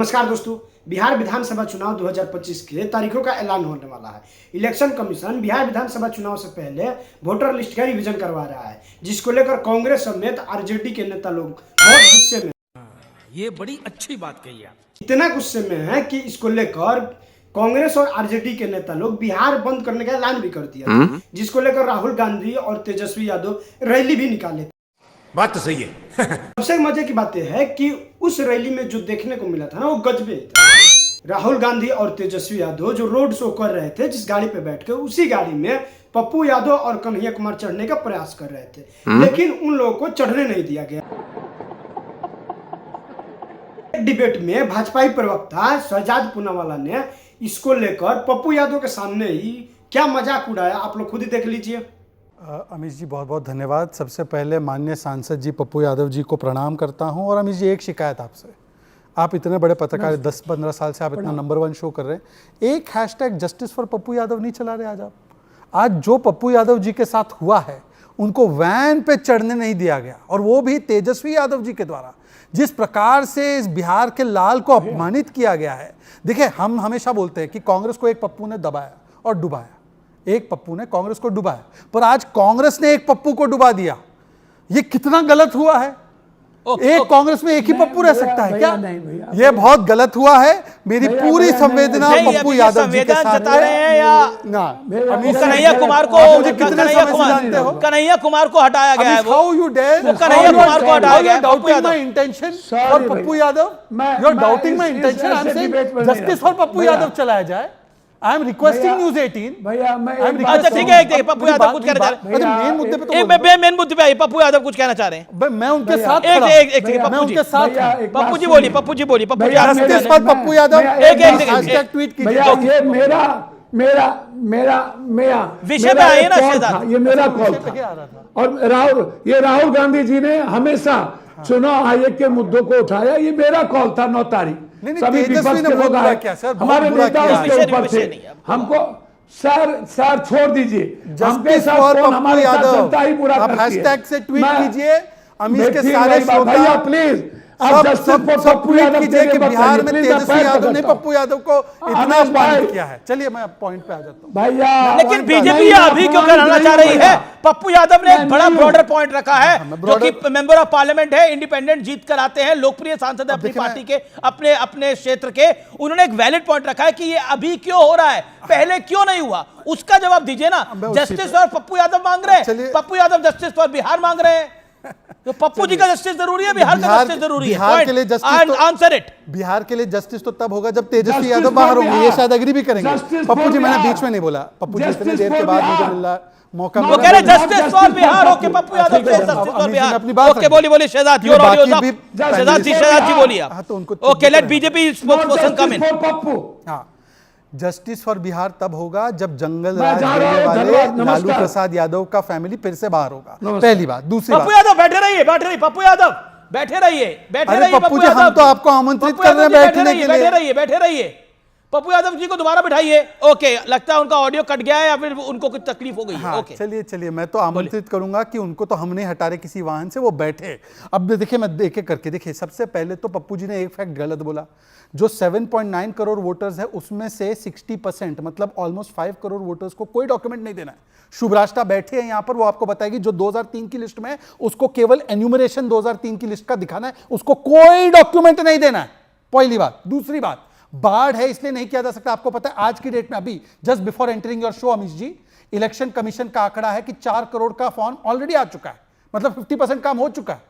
नमस्कार दोस्तों, बिहार विधानसभा चुनाव 2025 के तारीखों का ऐलान होने वाला है। इलेक्शन कमीशन बिहार विधानसभा चुनाव से पहले वोटर लिस्ट का रिवीजन करवा रहा है, जिसको लेकर कांग्रेस समेत आरजेडी के नेता लोग बहुत गुस्से में। ये बड़ी अच्छी बात कही आप। इतना गुस्से में है कि इसको लेकर कांग्रेस और आरजेडी के नेता लोग बिहार बंद करने का ऐलान भी कर दिया, जिसको लेकर राहुल गांधी और तेजस्वी यादव रैली भी निकाले। बात तो सही है। सबसे मजे की बात यह है कि उस रैली में जो देखने को मिला था ना, वो गजबे था। राहुल गांधी और तेजस्वी यादव जो रोड शो कर रहे थे, जिस गाड़ी पे बैठ के, उसी गाड़ी में पप्पू यादव और कन्हैया कुमार चढ़ने का प्रयास कर रहे थे, लेकिन उन लोगों को चढ़ने नहीं दिया गया। डिबेट में भाजपा प्रवक्ता शहजाद पूनावाला ने इसको लेकर पप्पू यादव के सामने ही क्या मजाक उड़ाया, आप लोग खुद ही देख लीजिए। अमित जी बहुत बहुत धन्यवाद। सबसे पहले माननीय सांसद जी पप्पू यादव जी को प्रणाम करता हूं। और अमित जी, एक शिकायत आपसे, आप इतने बड़े पत्रकार 10-15 साल से आप इतना नंबर 1 शो कर रहे हैं, एक hashtag justice for Pappu Yadav नहीं चला रहे आज आप। आज जो पप्पू यादव जी के साथ हुआ है, उनको वैन पे चढ़ने नहीं दिया गया, और वो भी तेजस्वी यादव जी के द्वारा। जिस प्रकार से इस बिहार के लाल को अपमानित किया गया है। देखिए, हम हमेशा बोलते हैं कि कांग्रेस को एक पप्पू ने दबाया और डुबाया, एक पप्पू ने कांग्रेस को डुबाया, पर आज कांग्रेस ने एक पप्पू को डुबा दिया। ये कितना गलत हुआ है। एक कांग्रेस में एक ही पप्पू रह सकता है क्या? ये बहुत गलत हुआ है। मेरी पूरी संवेदना पप्पू यादव जी के साथ जता रहे हैं या ना। कन्हैया कुमार को, कन्हैया कुमार को हटाया गया है। How you dare, Kanhaiya Kumar को हटाया गया है। Doubting my intention for Pappu Yadav, you are doubting my intention. I am saying justice for Pappu Yadav चलाया जाए। I am requesting News 18 भैया, अच्छा ठीक है, पप्पू यादव कुछ कहना चाह रहे हैं। मेन मुद्दे पे तो मेन मुद्दे पे आइए। पप्पू यादव कुछ कहना चाह रहे हैं। मैं उनके साथ मैं उनके साथ। पप्पू जी बोलिए, पप्पू जी बोलिए। पप्पू यादव हैशटैग ट्वीट कीजिए। ये मेरा विषय पे आइए ना शहजाद। ये मेरा कॉल था। और राहुल गांधी जी ने हमेशा चुनाव आयोग के मुद्दों को उठाया। ये मेरा कॉल था 9 तारीख। सभी विपक्ष के लोग आए, हमारे नेता उसके ऊपर थे। हमको सर छोड़ दीजिए, जस्टिस फॉर पप्पू यादव, आप हैशटैग से ट्वीट कीजिए। अमित के सारे भैया प्लीज सब ट्वीट कीजिए कि बिहार में तेजस्वी यादव ने पप्पू यादव को इतना अपमानित किया है। चलिए मैं पॉइंट पे आ जाता हूं भैया। लेकिन बीजेपी अभी क्यों कराना चाह रही है? पप्पू यादव ने एक बड़ा ब्रॉडर पॉइंट रखा है, जो कि मेंबर ऑफ पार्लियामेंट है, इंडिपेंडेंट जीत कर आते हैं, लोकप्रिय सांसद अपनी पार्टी के, अपने क्षेत्र के। उन्होंने एक वैलिड पॉइंट रखा है कि ये अभी क्यों हो रहा है, पहले क्यों नहीं हुआ, उसका जवाब दीजिए ना। जस्टिस फॉर पप्पू यादव मांग रहे हैं, पप्पू यादव जस्टिस फॉर बिहार मांग रहे हैं। तो पप्पू जी का जस्टिस जरूरी है, बिहार का जस्टिस जरूरी है। बिहार के लिए जस्टिस, आंसर इट। बिहार के लिए जस्टिस तो तब होगा जब तेजस्वी यादव बाहर होंगे। ये शायद एग्री भी करेंगे। पप्पू जी, मैंने बीच में नहीं बोला। पप्पू जी इतने देर के बाद मुझे मिल रहा मौका, वो कह रहे justice for Bihar. Okay, Pappu Yadav से जस्टिस फॉर बिहार। अपनी बात ओके, बोलिए शहजाद जी, शहजाद जी बोलिए आप। ओके, लेट बीजेपी स्पोक्सपर्सन कम इन। हां, जस्टिस फॉर बिहार तब होगा जब जंगल राज करने वाले लालू प्रसाद यादव का फैमिली फिर से बाहर होगा। पहली बात। दूसरी बात, पप्पू यादव बैठे रहिए, पप्पू यादव बैठे रहिए। पप्पू जी, हम तो आपको आमंत्रित कर रहे हैं बैठने के लिए। बैठे रहिए। पप्पू यादव जी को दोबारा बिठाइए। ओके, लगता है उनका ऑडियो कट गया है या फिर उनको कुछ तकलीफ हो गई है। ओके, चलिए मैं तो आमंत्रित करूंगा कि उनको तो हमने हटा रहे किसी वाहन से, वो बैठे। अब देखिए, मैं देखे करके देखिए। सबसे पहले तो पप्पू जी ने एक फैक्ट गलत बोला। जो 7.9 करोड़ वोटर्स है, उसमें से 60%, मतलब ऑलमोस्ट 5 करोड़ वोटर्स को कोई डॉक्यूमेंट नहीं देना है। शुभराष्ट्र बैठे हैं यहां पर, वो आपको बताएगी जो 2003 की लिस्ट में है, उसको केवल एन्यूमरेशन 2003 की लिस्ट का दिखाना है, उसको कोई डॉक्यूमेंट नहीं देना है। पहली बात। दूसरी बात, बाढ़ है इसलिए नहीं किया जा सकता। आपको पता है आज की डेट में, अभी just before entering your show Amit ji, election commission का आंकड़ा है कि 4 करोड़ का फॉर्म ऑलरेडी आ चुका है, मतलब 50% काम हो चुका है।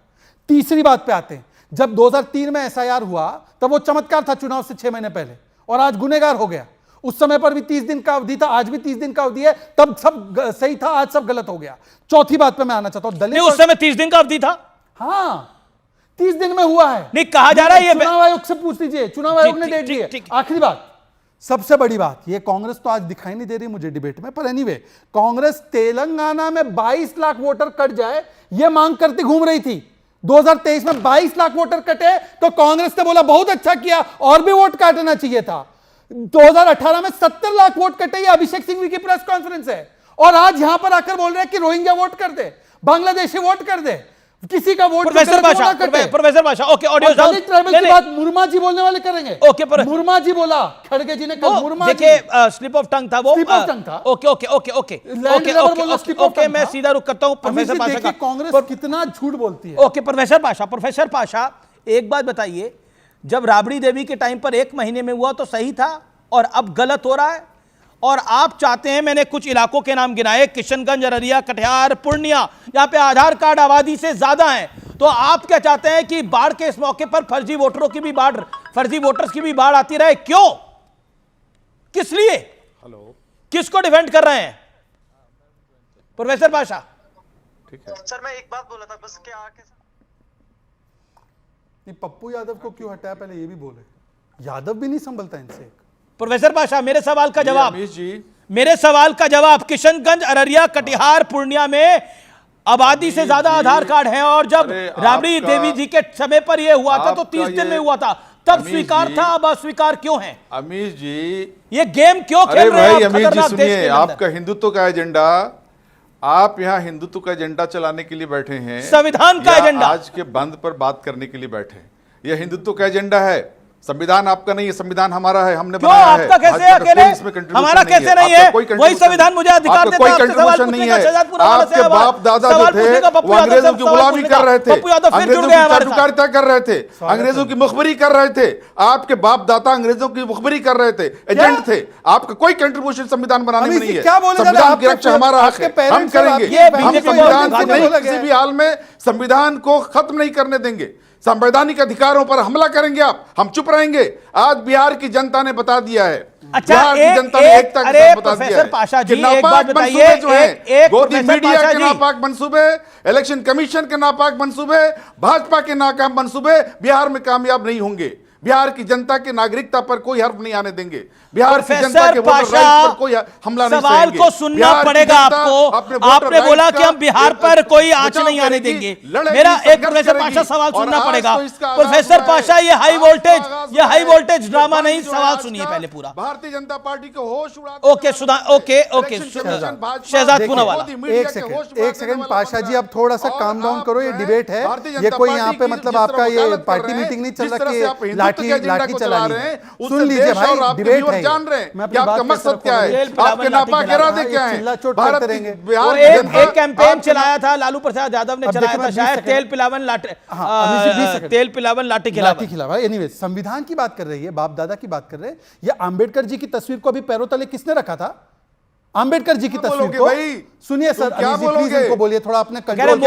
तीसरी बात पे आते हैं, जब 2003 में एसआईआर हुआ तब वो चमत्कार था चुनाव से 6 महीने पहले, और आज गुनेगार हो गया। उस समय पर भी 30 दिन का अवधि था, आज भी 30 दिन का अवधि है। तब सब सही था, आज सब गलत हो गया। चौथी बात पे मैं आना चाहता हूं, दलित, उस समय 30 दिन का अवधि था। हाँ, 30 दिन में हुआ है। नहीं कहा जा रहा है, ये चुनाव आयोग से पूछ लीजिए, चुनाव आयोग ने डेट दी है। आखिरी बात, सबसे बड़ी बात, ये कांग्रेस तो आज दिखाई नहीं दे रही मुझे डिबेट में, पर एनीवे, कांग्रेस तेलंगाना में 22 लाख वोटर कट जाए ये मांग करती घूम रही थी। 2023 में 22 लाख वोटर कटे तो कांग्रेस ने बोला बहुत अच्छा किया, और भी वोट काटना चाहिए था। 2018 में 70 लाख वोट कटे, ये अभिषेक सिंघवी की प्रेस कॉन्फ्रेंस है। और आज यहां पर आकर बोल रहे हैं कि रोहिंग्या वोट कर दे, बांग्लादेशी वोट कर दे। किसी का vote professor Pasha, professor Pasha, okay, ऑडियो दलित ट्राइबल की बात मुर्मा जी बोलने वाले करेंगे। ओके, मुर्मा जी बोला, खड़गे जी ने कल मुर्मा जी, देखिए स्लिप ऑफ टंग था वो, स्लिप ऑफ टंग था। Okay okay okay okay okay, मैं सीधा रुक करता हूं प्रोफेसर पाशा का। कांग्रेस कितना झूठ बोलती है। ओके प्रोफेसर पाशा, एक बात बताइए, जब राबड़ी देवी के टाइम पर 1 महीने में हुआ तो सही था और अब गलत हो रहा है, और आप चाहते हैं, मैंने कुछ इलाकों के नाम गिनाए, किशनगंज, अररिया, कटिहार, पूर्णिया, यहां पे आधार कार्ड आबादी से ज्यादा है, तो आप क्या चाहते हैं कि बाढ़ के इस मौके पर फर्जी वोटरों की भी बाढ़, फर्जी वोटर्स की भी बाढ़ आती रहे? क्यों, किस लिए, किसको डिफेंड कर रहे हैं प्रोफेसर पाशा? ठीक है सर, मैं एक बात बोला था बस, क्या पप्पू यादव को क्यों हटाया, पहले ये भी बोले। यादव भी नहीं संभलता इनसे। प्रोफेसर पाशा, मेरे सवाल का जवाब, मेरे सवाल का जवाब, किशनगंज, अररिया, कटिहार, पूर्णिया में आबादी से ज्यादा आधार कार्ड है, और जब राबड़ी देवी जी के समय पर यह हुआ था तो 30 दिन में हुआ था, तब स्वीकार था, अब अस्वीकार क्यों है? अमीश जी, ये गेम क्यों खेल रहे हैं? अमीश जी सुनिए, आपका हिंदुत्व का एजेंडा, आप यहाँ हिंदुत्व का एजेंडा चलाने के लिए बैठे हैं, संविधान का एजेंडा, आज के बंद पर बात करने के लिए बैठे हैं? यह हिंदुत्व का एजेंडा है, संविधान आपका नहीं है, संविधान हमारा है, हमने बनाया है। आपका कैसे अकेले, हमारा कैसे नहीं है? वही संविधान मुझे अधिकार देता है, कोई कंट्रीब्यूशन नहीं है। आपके बाप दादा जो थे वो अंग्रेजों की गुलामी कर रहे थे, अंग्रेजों की चाटुकारिता कर रहे थे, अंग्रेजों की मुखबरी कर रहे थे, आपके बाप दादा अंग्रेजों की मुखबरी कर रहे थे, एजेंट थे। आपका कोई कंट्रीब्यूशन संविधान बनाने में नहीं है। संविधान की रक्षा हमारा हक है, हम करेंगे। हम संविधान को नहीं, किसी भी हाल में संविधान को खत्म नहीं करने देंगे। संवैधानिक अधिकारों पर हमला करेंगे आप, हम चुप रहेंगे। आज बिहार की जनता ने बता दिया है, अच्छा, बिहार की जनता ने एकता के साथ बता दिया है पाशा जी, कि नापाक मंसूबे जो हैं, गोदी मीडिया के नापाक मंसूबे, इलेक्शन कमीशन के नापाक मंसूबे, भाजपा के नाकाम मंसूबे बिहार में कामयाब नहीं होंगे। बिहार की जनता के नागरिकता पर कोई हर्फ नहीं आने देंगे, बिहार की जनता के वोटर राइट पर कोई हमला नहीं सवाल सहेंगे। को सुनना पड़ेगा आपको। आपने बोला कि हम बिहार पर कोई आंच नहीं आने देंगे, मेरा एक प्रोफेसर पाशा सवाल सुनना पड़ेगा। प्रोफेसर पाशा, ये हाई वोल्टेज ड्रामा नहीं, सवाल सुनिए पहले पूरा। भारतीय जनता पार्टी को होश उड़ा, ओके शहजाद पूनावाला, एक सेकंड पाशा जी, अब थोड़ा सा काम डाउन करो, ये डिबेट है, ये कोई यहाँ पे मतलब आपका ये पार्टी मीटिंग नहीं चल रहा कि लाठी चला रहे हैं। सुन लीजिए भाई, डिबेट है, जान रहे हैं कि आपका मकसद क्या है, आपके नापाक इरादे क्या हैं। भारत रहेंगे। एक कैंपेन चलाया था लालू प्रसाद यादव ने, चलाया था शायद, तेल पिलावन लाठी खिलावा। एनीवे, संविधान की बात कर रही है, बाप दादा की बात कर रहे हैं। ये आंबेडकर जी की तस्वीर को अभी पैरों तले किसने रखा था? आंबेडकर जी की तस्वीर को। सुनिए सर, क्या बोलोगे? इनको बोलिए थोड़ा अपने संविधान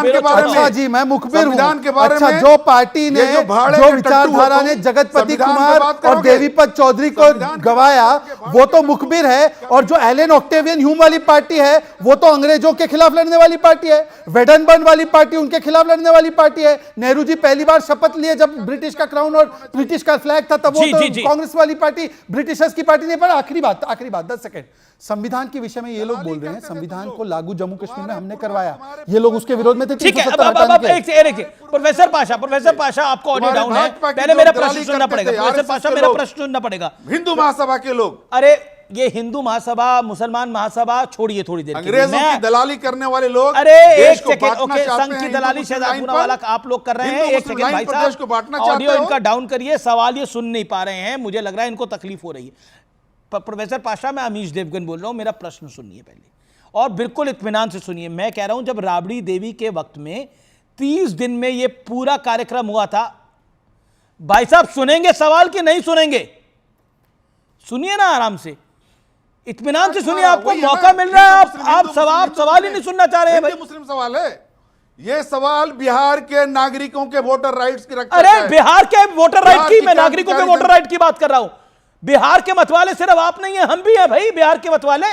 के बारे में। अच्छा जी, मैं मुखबिर हूं। संविधान के बारे अच्छा, में जो पार्टी ने, जो विचारधारा ने जगतपति कुमार और देवीपत चौधरी को गवाया, वो तो मुखबिर है, और जो एलन ऑक्टेवियन ह्यूम वाली पार्टी है वो तो अंग्रेजों के खिलाफ लड़ने वाली पार्टी है। वेडनबर्न वाली पार्टी उनके खिलाफ लड़ने वाली पार्टी है। नेहरू जी पहली बार शपथ लिए जब ब्रिटिश का क्राउन और ब्रिटिश का फ्लैग था, तब वो कांग्रेस वाली पार्टी, ब्रिटिशर्स की पार्टी नहीं। पर आखिरी बात 10 सेकंड, संविधान के विषय में ये लोग बोल रहे हैं संविधान को लागू जम्मू कश्मीर में हमने करवाया, ये लोग उसके विरोध में थे। ठीक है, प्रोफेसर पाशा आपको ऑडियो डाउन है, पहले मेरा प्रश्न सुनना पड़ेगा। प्रोफेसर पाशा, मेरा प्रश्न सुनना पड़ेगा। हिंदू महासभा के लोग, अरे ये हिंदू महासभा, मुसलमान महासभा छोड़िए थोड़ी देर, अंग्रेजों की दलाली करने वाले लोग, अरे एक सेकंड, ओके, संघ की दलाली शहजाद पूनावाला आप लोग कर रहे हैं। एक सेकंड भाई साहब, ऑडियो इनका डाउन करिए, सवाल ये सुन नहीं पा रहे हैं, मुझे लग रहा है इनको तकलीफ हो रही है। प्रोफेसर पाशा, मैं अमीश देवगन बोल रहा हूं, मेरा प्रश्न सुनिए पहले, और बिल्कुल इत्मीनान से सुनिए। मैं कह रहा हूं, जब राबड़ी देवी के वक्त में 30 दिन में यह पूरा कार्यक्रम हुआ था, भाई साहब सुनेंगे सवाल कि नहीं सुनेंगे? सुनिए ना आराम से, इत्मीनान से सुनिए, आपको मौका मिल रहा है, आप सवाल ही नहीं सुनना चाह रहे हैं भाई। मुस्लिम सवाल है ये, सवाल बिहार के नागरिकों के वोटर राइट्स की रक्षा। अरे बिहार के वोटर राइट की, मैं नागरिकों के वोटर राइट की बात कर रहा हूं। बिहार के मतवाले सिर्फ आप नहीं है, हम भी हैं भाई बिहार के मतवाले।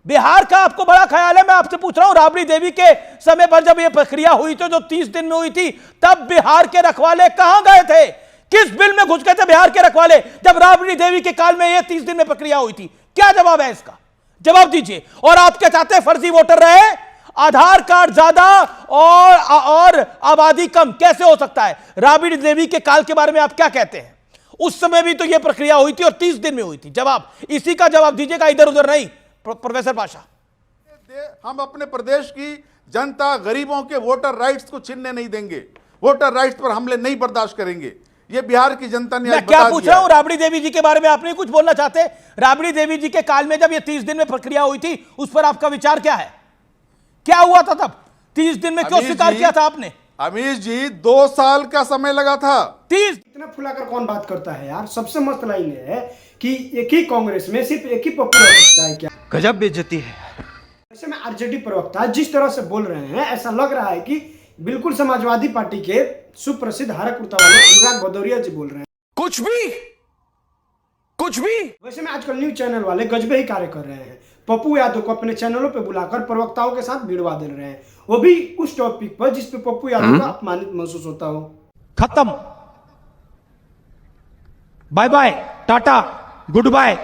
बिहार का आपको बड़ा ख्याल है? मैं आपसे पूछ रहा हूं, राबड़ी देवी के समय पर जब यह प्रक्रिया हुई थी, जो 30 दिन में हुई थी, तब बिहार के रखवाले कहां गए थे? किस बिल में घुस गए थे बिहार के रखवाले जब राबड़ी देवी के काल में यह 30 दिन में प्रक्रिया हुई थी? क्या जवाब है इसका? जवाब दीजिए। और आप क्या चाहते हैं, फर्जी वोटर रहे, आधार कार्ड ज्यादा और आबादी कम? कैसे हो सकता है? राबड़ी देवी के काल के बारे में आप क्या कहते हैं? उस समय भी तो यह प्रक्रिया हुई थी और 30 दिन में हुई थी। जवाब, इसी का जवाब दीजिएगा, इधर उधर नहीं। प्रोफेसर पाशा, हम अपने प्रदेश की जनता गरीबों के वोटर राइट्स को छीनने नहीं देंगे, वोटर राइट्स पर हमले नहीं बर्दाश्त करेंगे। ये बिहार की जनता ने आज मैं क्या बता पूछ दिया रहा हूं, राबड़ी देवी जी के बारे में आप नहीं कुछ बोलना चाहते? राबड़ी देवी जी के काल में जब ये 30 दिन में प्रक्रिया हुई थी, उस पर आपका विचार क्या है? क्या हुआ था तब? 30 दिन में क्यों स्वीकार किया था आपने? अमीश जी 2 साल का समय लगा था। 30 इतना फुलाकर कौन बात करता है यार? सबसे मस्त लाइन है कि एक ही कांग्रेस में सिर्फ एक ही पप्पू रह सकता है क्या? गजब बेइज्जती है। वैसे में आरजेडी प्रवक्ता जिस तरह से बोल रहे हैं, ऐसा लग रहा है कि बिल्कुल समाजवादी पार्टी के सुप्रसिद्ध हरा कुर्ता वाले अनुराग भदौरिया जी बोल रहे हैं। कुछ भी वैसे में आजकल न्यूज चैनल वाले गजबे ही कार्य कर रहे हैं। पप्पू यादव को अपने चैनलों पे बुलाकर प्रवक्ताओं के साथ भिड़वा दे रहे हैं, वो भी उस टॉपिक पर जिस पे पप्पू यादव का अपमानित महसूस होता हो। खत्म, bye bye, tata, good bye.